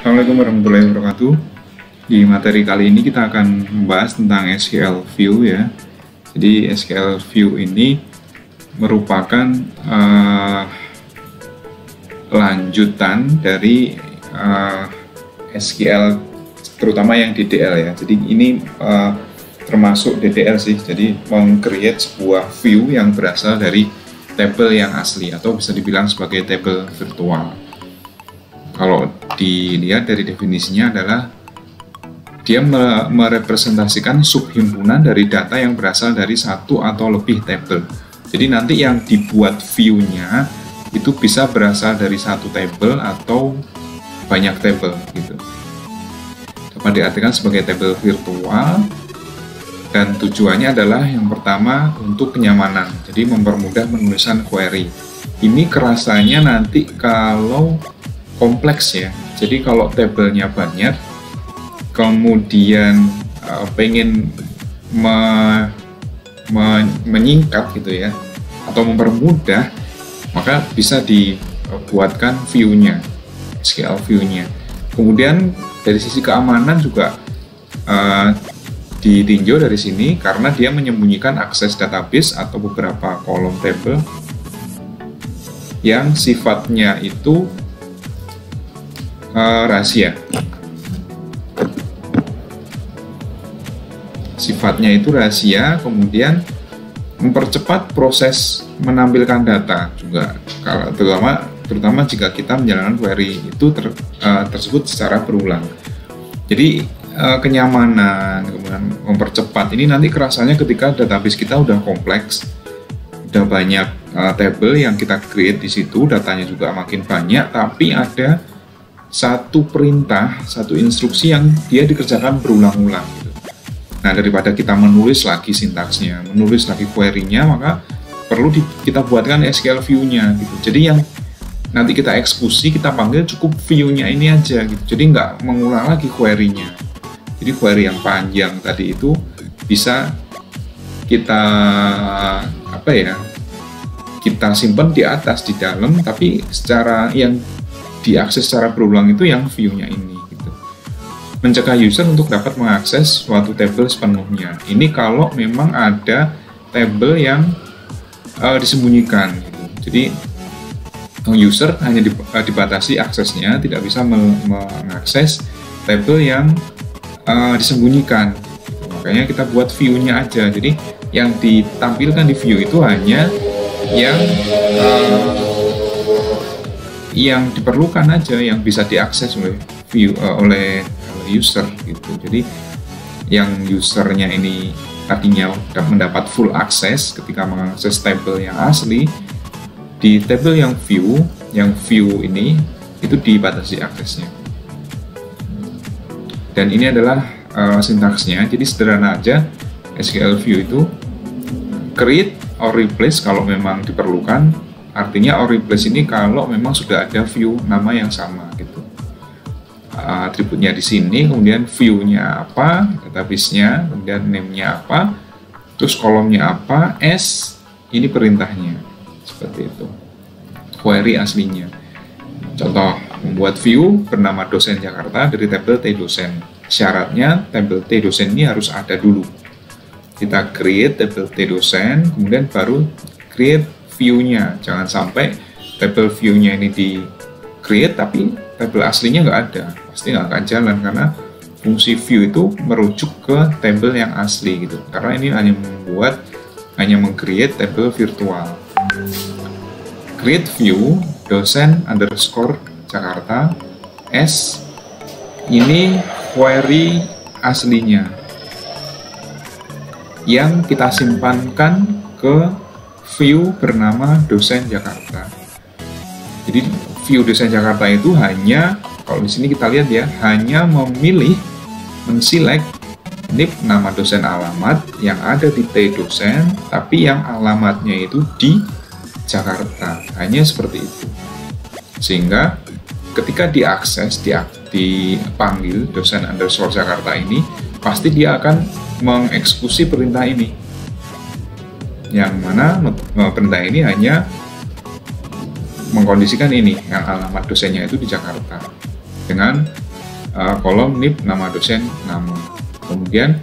Assalamualaikum warahmatullahi wabarakatuh. Di materi kali ini kita akan membahas tentang SQL View ya. Jadi SQL View ini merupakan lanjutan dari SQL, terutama yang DDL ya. Jadi ini termasuk DDL sih. Jadi meng-create sebuah view yang berasal dari tabel yang asli atau bisa dibilang sebagai tabel virtual. Kalau dilihat dari definisinya adalah dia merepresentasikan subhimpunan dari data yang berasal dari satu atau lebih tabel. Jadi nanti yang dibuat view-nya itu bisa berasal dari satu tabel atau banyak tabel gitu. Dapat diartikan sebagai tabel virtual dan tujuannya adalah yang pertama untuk kenyamanan. Jadi mempermudah penulisan query. Ini kerasanya nanti kalau kompleks ya. Jadi kalau tabelnya banyak, kemudian pengen menyingkat gitu ya, atau mempermudah, maka bisa dibuatkan view-nya, SQL view-nya. Kemudian dari sisi keamanan juga ditinjau dari sini karena dia menyembunyikan akses database atau beberapa kolom tabel yang sifatnya itu rahasia. Sifatnya itu rahasia, kemudian mempercepat proses menampilkan data juga, terutama jika kita menjalankan query itu tersebut secara berulang. Jadi kenyamanan, kemudian mempercepat ini nanti kerasanya ketika database kita udah kompleks, udah banyak tabel yang kita create di situ, datanya juga makin banyak, tapi ada satu perintah, satu instruksi yang dia dikerjakan berulang-ulang gitu. Nah, daripada kita menulis lagi sintaksnya, menulis lagi query-nya, maka perlu kita buatkan SQL view-nya gitu. Jadi yang nanti kita eksekusi, kita panggil cukup view-nya ini aja gitu. Jadi nggak mengulang lagi query-nya. Jadi query yang panjang tadi itu bisa kita kita simpan di atas, di dalam, tapi secara yang diakses secara berulang itu yang view-nya ini gitu. Mencegah user untuk dapat mengakses suatu tabel sepenuhnya. Ini kalau memang ada tabel yang disembunyikan gitu. Jadi user hanya dibatasi aksesnya, tidak bisa mengakses tabel yang disembunyikan. Makanya kita buat view-nya aja. Jadi yang ditampilkan di view itu hanya yang diperlukan aja, yang bisa diakses oleh user gitu. Jadi yang usernya ini tadinya mendapat full access ketika mengakses tabel yang asli, di tabel yang view ini itu dibatasi aksesnya. Dan ini adalah sintaksnya. Jadi sederhana aja, SQL view itu create or replace kalau memang diperlukan. Artinya or replace ini kalau memang sudah ada view nama yang sama gitu. Atributnya di sini, kemudian view-nya apa, database-nya, kemudian name-nya apa, terus kolomnya apa, S, ini perintahnya. Seperti itu. Query aslinya. Contoh, membuat view bernama dosen Jakarta dari tabel T dosen. Syaratnya tabel T dosen ini harus ada dulu. Kita create tabel T dosen, kemudian baru create view-nya. Jangan sampai tabel view-nya ini di create tapi tabel aslinya nggak ada, pasti nggak akan jalan karena fungsi view itu merujuk ke tabel yang asli gitu. Karena ini hanya meng-create tabel virtual. Create view dosen underscore Jakarta S, ini query aslinya yang kita simpankan ke view bernama dosen Jakarta. Jadi view dosen Jakarta itu hanya, kalau di sini kita lihat ya, hanya menselect ini nama dosen alamat yang ada di T dosen, tapi yang alamatnya itu di Jakarta. Hanya seperti itu. Sehingga ketika diakses, dipanggil dosen underscore Jakarta ini, pasti dia akan mengeksekusi perintah ini. Yang mana perintah ini hanya mengkondisikan ini, yang alamat dosennya itu di Jakarta, dengan kolom NIP nama dosen nama. Kemudian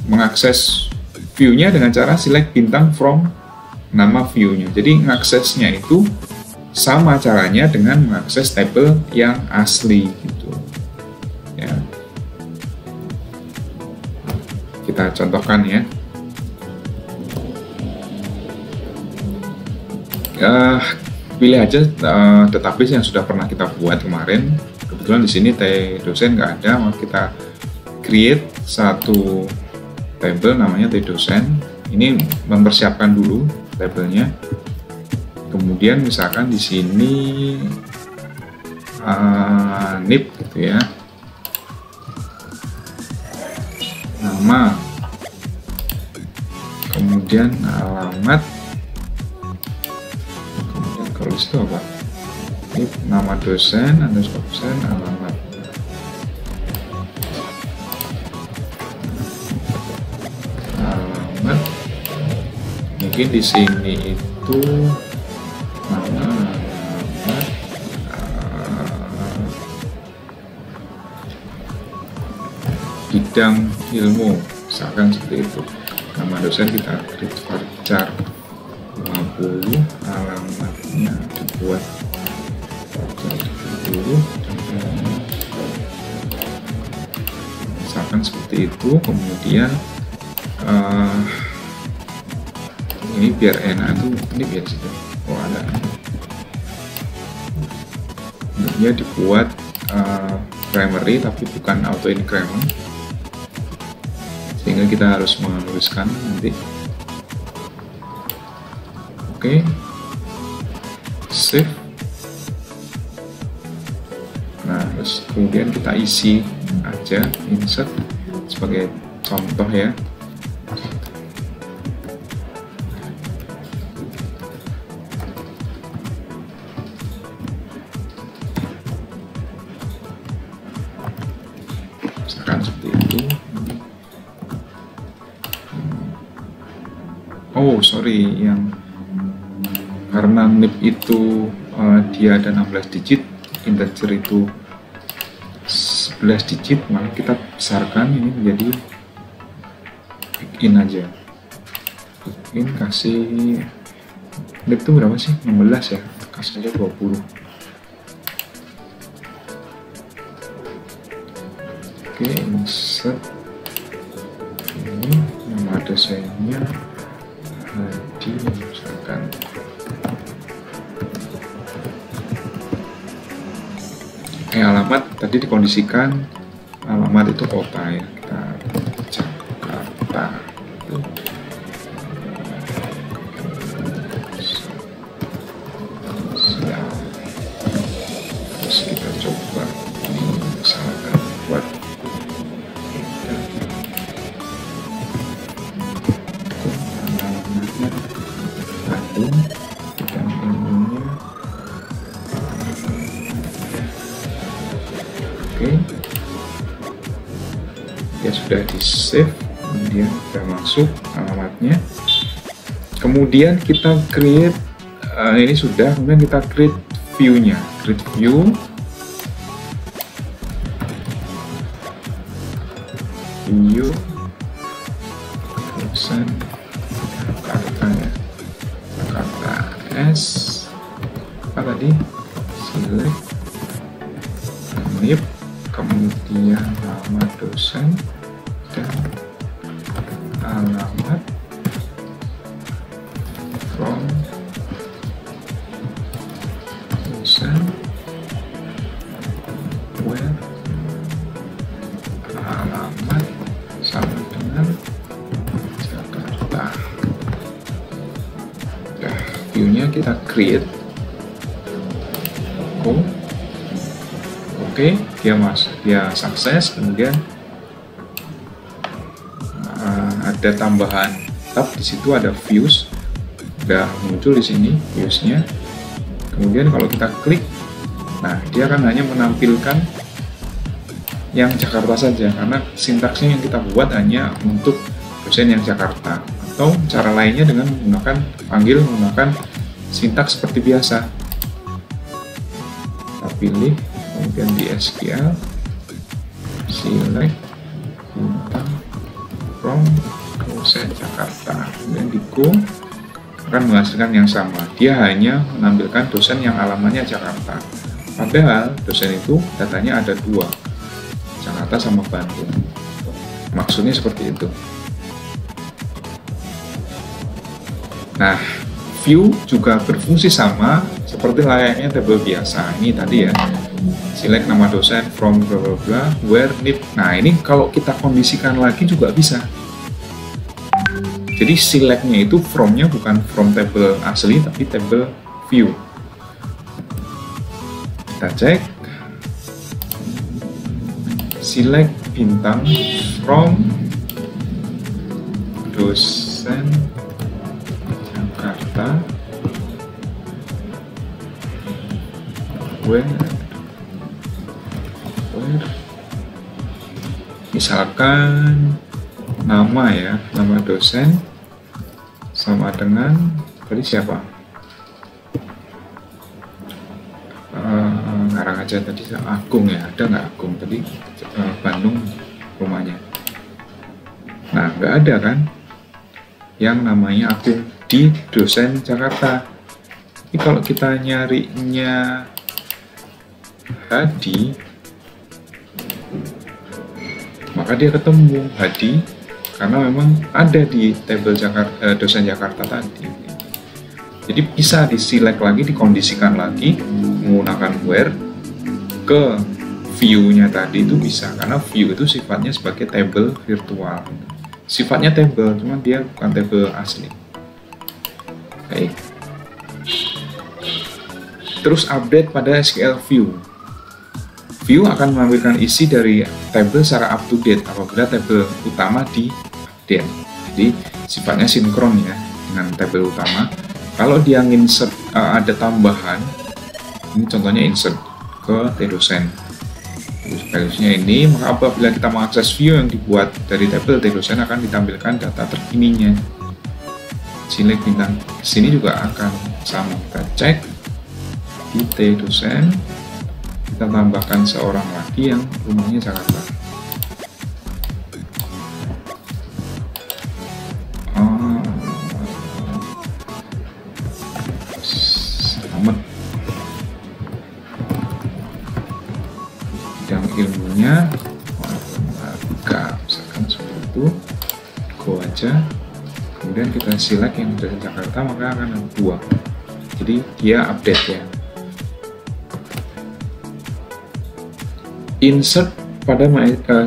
mengakses view-nya dengan cara select bintang from nama view-nya. Jadi mengaksesnya itu sama caranya dengan mengakses tabel yang asli gitu. Ya. Kita contohkan ya. Pilih aja database yang sudah pernah kita buat kemarin. Kebetulan di sini dosen nggak ada, maka kita create satu tabel namanya dosen. Ini mempersiapkan dulu tabelnya. Kemudian misalkan di sini NIP gitu ya, nama, kemudian alamat, kemudian kalau itu apa? NIP nama dosen, dosen, alamat. Alamat. Mungkin di sini itu bidang ilmu, misalkan seperti itu. Nama dosen kita create varchar 50, alamatnya dibuat varchar 20, misalkan seperti itu. Kemudian ini biar enak tuh, ini biar situ. Oh ada. Dia dibuat primary tapi bukan auto increment, sehingga kita harus menuliskan nanti. Oke, save. Nah, terus kemudian kita isi aja, insert sebagai contoh ya. Misalkan seperti itu. Oh sorry, yang karena NIP itu dia ada 16 digit, integer itu 11 digit, maka kita besarkan ini menjadi in aja. In kasih NIP itu berapa sih? 16 ya, kasih aja 20. Oke, insert ini nama dosennya Hadi misalkan. Alamat tadi dikondisikan, alamat itu kota ya, kita Jakarta. Terus kita coba misalkan buat ya sudah di save, kemudian kita masuk alamatnya, kemudian kita create ini sudah, kemudian kita create view-nya, create view, dosen Jakarta ya, Jakarta S apa tadi, select NIP, kemudian nama dosen dan alamat from dosen where alamat sama dengan Jakarta. Nah, view-nya kita create. Oke, dia sukses. Kemudian ada tambahan tab, di situ ada views, udah muncul di sini views-nya. Kemudian kalau kita klik, nah dia akan hanya menampilkan yang Jakarta saja, karena sintaksnya yang kita buat hanya untuk dosen yang Jakarta. Atau cara lainnya dengan menggunakan sintaks seperti biasa. Kita pilih, kemudian di SQL select bintang from dosen Jakarta, kemudian di go akan menghasilkan yang sama. Dia hanya menampilkan dosen yang alamatnya Jakarta, padahal dosen itu datanya ada dua, Jakarta sama Bandung. Maksudnya seperti itu. Nah, view juga berfungsi sama seperti layaknya tabel biasa. Ini tadi ya, select nama dosen from bla bla bla where need. Nah, ini kalau kita kondisikan lagi juga bisa. Jadi selectnya itu from-nya bukan from table asli tapi table view. Kita cek, select bintang from dosen Jakarta where misalkan nama ya, nama dosen sama dengan tadi siapa? Ngarang aja tadi Agung ya, ada nggak Agung tadi? Bandung rumahnya. Nah, nggak ada kan yang namanya Agung di dosen Jakarta. Tapi kalau kita nyarinya Hadi, maka dia ketemu Hadi karena memang ada di tabel Jakarta, dosen Jakarta tadi. Jadi bisa di-select lagi, dikondisikan lagi menggunakan where ke view-nya tadi itu bisa, karena view itu sifatnya sebagai table virtual. Sifatnya table, cuman dia bukan table asli. Baik. Terus update pada SQL View. View akan menampilkan isi dari tabel secara up to date apabila tabel utama di-update. Jadi sifatnya sinkron ya dengan tabel utama. Kalau dia insert ada tambahan, ini contohnya insert ke T-dosen. Values-nya ini, maka apabila kita mengakses view yang dibuat dari tabel T-dosen akan ditampilkan data terkininya. Select bintang sini juga akan sama. Kita cek di T-dosen. Kita tambahkan seorang lagi yang rumahnya Jakarta. Selamat. Bidang ilmunya warga, misalkan seperti itu. Go aja. Kemudian kita select yang dari Jakarta, maka akan ada dua. Jadi dia update ya. Insert pada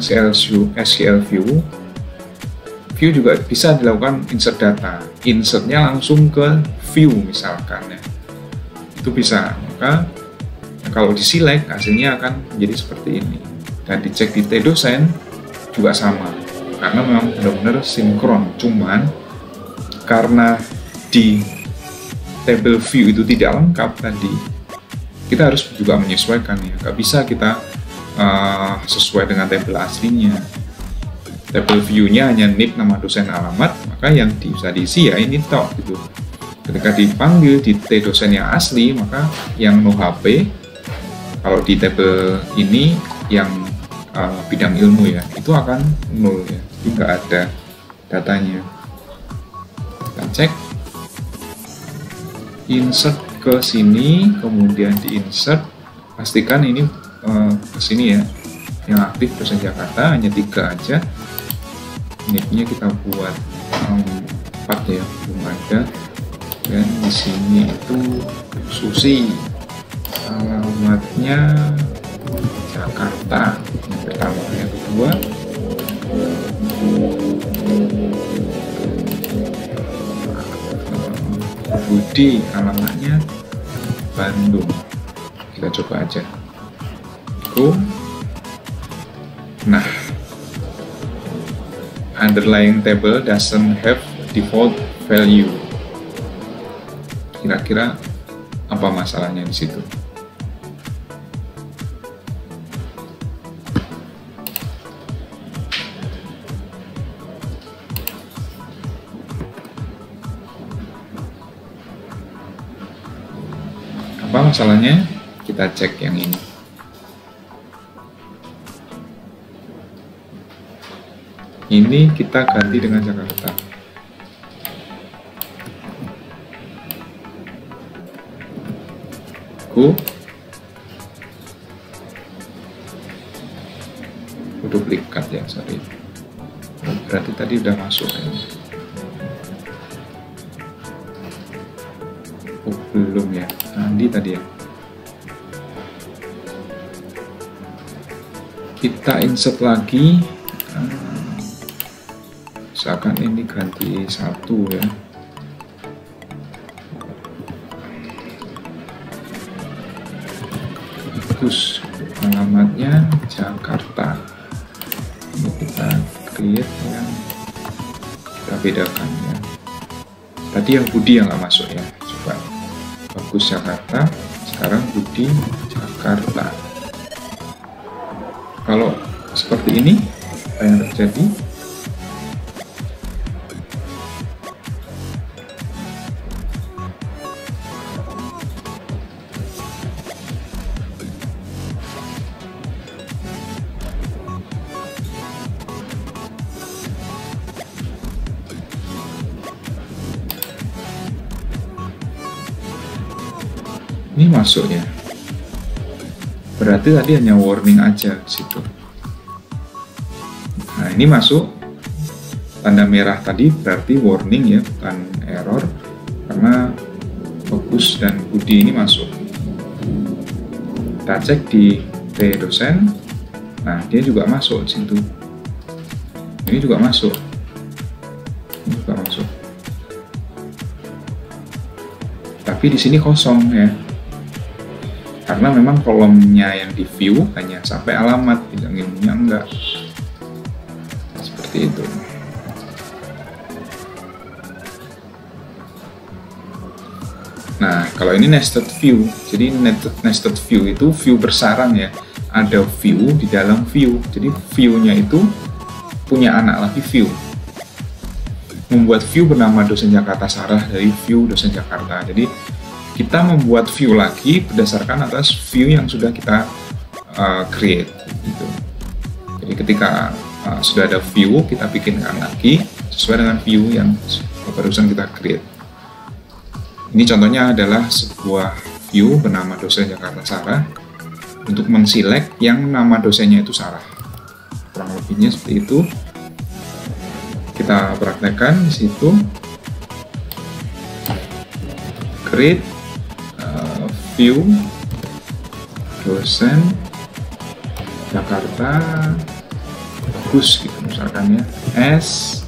SQL View. View juga bisa dilakukan insert data. Insertnya langsung ke view misalkan ya. Itu bisa. Maka kalau di select hasilnya akan menjadi seperti ini. Dan dicek di T-dosen juga sama. Karena memang benar-benar sinkron. Cuman karena di table view itu tidak lengkap tadi, kita harus juga menyesuaikan ya. Nggak bisa kita sesuai dengan tabel aslinya. Tabel view-nya hanya need nama dosen alamat, maka yang bisa diisi ya ini tok gitu. Ketika dipanggil di T-dosen yang asli, maka yang no HP, kalau di tabel ini yang bidang ilmu ya, itu akan nol ya, jadi nggak ada datanya. Kita cek, insert ke sini, kemudian di insert, pastikan ini ke sini ya, yang aktif dosen Jakarta hanya 3 aja. Nicknya kita buat 4 ya, belum ada. Dan di sini itu Susi, alamatnya Jakarta yang pertama. Yang kedua Budi, alamatnya Bandung. Kita coba aja. Nah, underlying table doesn't have default value. Kira-kira apa masalahnya di situ? Apa masalahnya? Kita cek yang ini. Ini kita ganti dengan Jakarta. Duplikat ya, sorry. Berarti tadi udah masuk ya. Oh, belum ya. Andi tadi ya. Kita insert lagi. Misalkan ini ganti 1 ya. Bagus. Alamatnya Jakarta. Ini kita create yang kita bedakan ya. Tadi yang Budi yang nggak masuk ya. Coba Bagus Jakarta. Sekarang Budi Jakarta. Kalau seperti ini, apa yang terjadi? Ini masuk ya. Berarti tadi hanya warning aja di situ. Nah, ini masuk. Tanda merah tadi berarti warning ya, bukan error. Karena Bagus dan Budi ini masuk. Kita cek di T dosen. Nah, dia juga masuk di situ. Ini juga masuk. Ini juga masuk. Tapi di sini kosong ya. Karena memang kolomnya yang di view hanya sampai alamat, bidang ilmunya enggak. Seperti itu. Nah, kalau ini nested view, jadi nested view itu view bersarang ya. Ada view di dalam view, jadi view-nya itu punya anak lagi view. Membuat view bernama dosen Jakarta Sarah dari view dosen Jakarta. Jadi kita membuat view lagi berdasarkan atas view yang sudah kita create gitu. Jadi ketika sudah ada view, kita bikinkan lagi sesuai dengan view yang barusan kita create. Ini contohnya adalah sebuah view bernama dosen Jakarta Sarah untuk menselect yang nama dosennya itu Sarah. Kurang lebihnya seperti itu. Kita praktekkan di situ. Create view dosen Jakarta Bagus gitu misalkan ya. S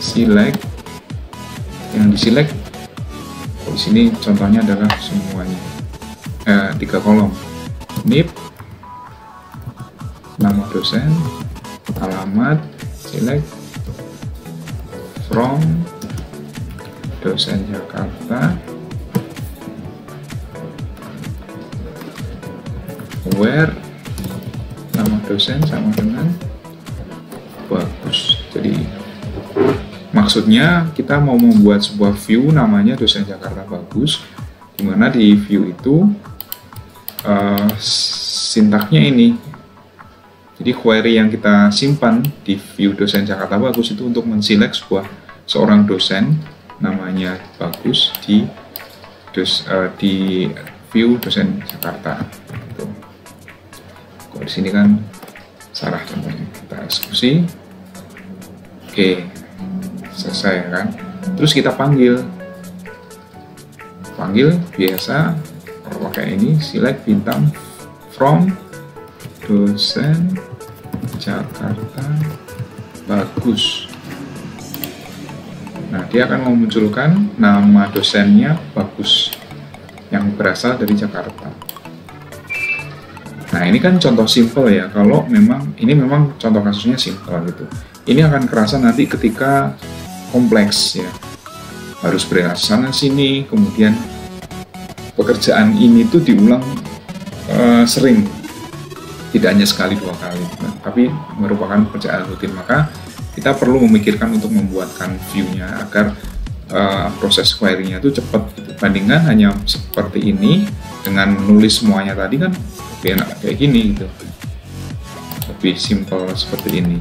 select, yang diselect di sini contohnya adalah semuanya 3 kolom. NIP, nama dosen, alamat, select, from dosen Jakarta, where, nama dosen sama dengan Bagus. Jadi maksudnya kita mau membuat sebuah view namanya dosen Jakarta Bagus, dimana di view itu sintaknya ini. Jadi query yang kita simpan di view dosen Jakarta Bagus itu untuk menselect seorang dosen namanya Bagus di view dosen Jakarta. Gitu. Kalau di sini kan Sarah contohnya, kita eksekusi. Oke, selesai kan. Terus kita panggil biasa kalau pakai ini, select bintang from dosen Jakarta Bagus. Nah, dia akan memunculkan nama dosennya Bagus yang berasal dari Jakarta. Nah, ini kan contoh simple ya. Kalau ini memang contoh kasusnya simple gitu. Ini akan kerasa nanti ketika kompleks ya. Harus bereaksi sana sini, kemudian pekerjaan ini tuh diulang sering. Tidak hanya sekali 2 kali, tapi merupakan pekerjaan rutin. Maka kita perlu memikirkan untuk membuatkan view-nya agar proses query-nya itu cepat gitu. Bandingkan hanya seperti ini dengan nulis semuanya tadi kan lebih enak kayak gini gitu. Lebih simple seperti ini.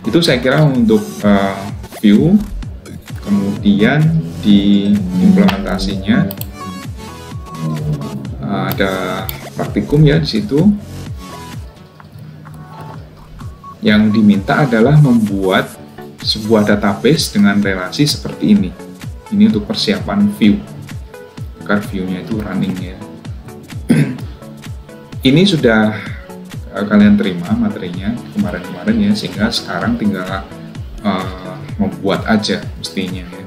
Itu saya kira untuk view. Kemudian di implementasinya ada praktikum ya di situ. Yang diminta adalah membuat sebuah database dengan relasi seperti ini. Ini untuk persiapan view, agar view-nya itu running ya. Ini sudah kalian terima materinya kemarin-kemarin ya, sehingga sekarang tinggal membuat aja mestinya ya.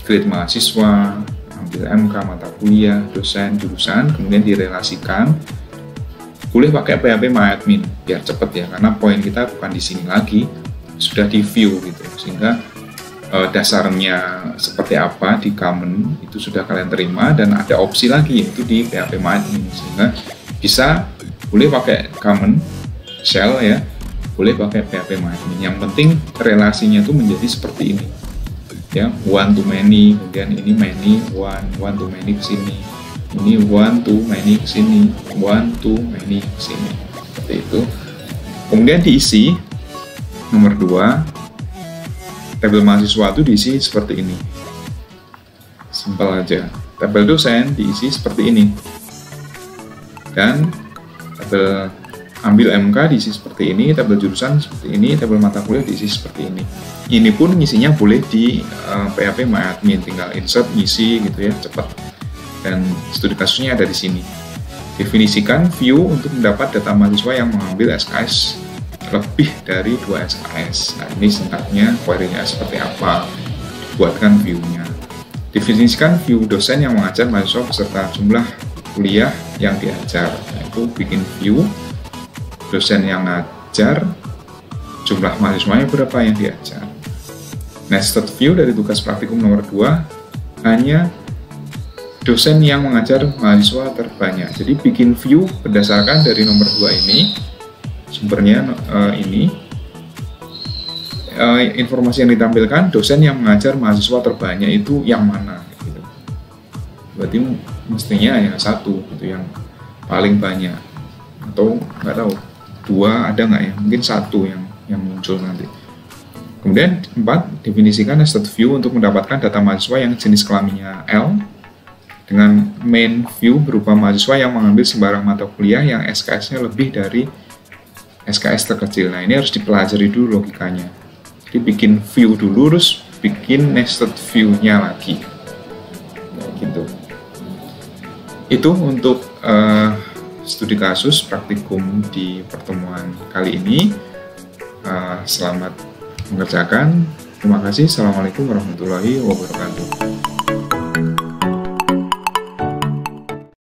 Create mahasiswa, ambil MK, mata kuliah, dosen, jurusan, kemudian direlasikan. Boleh pakai PHP MyAdmin biar cepet ya, karena poin kita bukan di sini lagi, sudah di view gitu, sehingga dasarnya seperti apa di common itu sudah kalian terima, dan ada opsi lagi yaitu di PHP MyAdmin, sehingga bisa boleh pakai common shell ya, boleh pakai PHP MyAdmin. Yang penting relasinya itu menjadi seperti ini ya, one to many, kemudian ini many, one to many ke sini, ini one to many ke sini, one to many ke sini, seperti itu. Kemudian diisi nomor 2, tabel mahasiswa itu diisi seperti ini, simpel aja. Tabel dosen diisi seperti ini, dan tabel ambil MK diisi seperti ini, tabel jurusan seperti ini, tabel mata kuliah diisi seperti ini. Ini pun ngisinya boleh di PHP MyAdmin, tinggal insert, ngisi gitu ya, cepat. Dan studi kasusnya ada di sini. Definisikan view untuk mendapat data mahasiswa yang mengambil SKS lebih dari 2 SKS. Nah, ini sintaknya, query-nya seperti apa, buatkan view-nya. Definisikan view dosen yang mengajar mahasiswa beserta jumlah kuliah yang diajar. Nah, itu bikin view dosen yang ngajar, jumlah mahasiswanya berapa yang diajar. Nested view dari tugas praktikum nomor 2, hanya dosen yang mengajar mahasiswa terbanyak. Jadi bikin view berdasarkan dari nomor 2 ini, sumbernya ini, informasi yang ditampilkan dosen yang mengajar mahasiswa terbanyak itu yang mana gitu. Berarti mestinya yang 1 gitu, yang paling banyak, atau nggak tahu 2 ada nggak ya, mungkin 1 yang muncul nanti. Kemudian 4, definisikan nested view untuk mendapatkan data mahasiswa yang jenis kelaminnya L, dengan main view berupa mahasiswa yang mengambil sembarang mata kuliah yang SKS-nya lebih dari SKS terkecil. Nah, ini harus dipelajari dulu logikanya. Jadi bikin view dulu, terus bikin nested view-nya lagi. Nah, gitu. Itu untuk studi kasus praktikum di pertemuan kali ini. Selamat mengerjakan. Terima kasih. Assalamualaikum warahmatullahi wabarakatuh.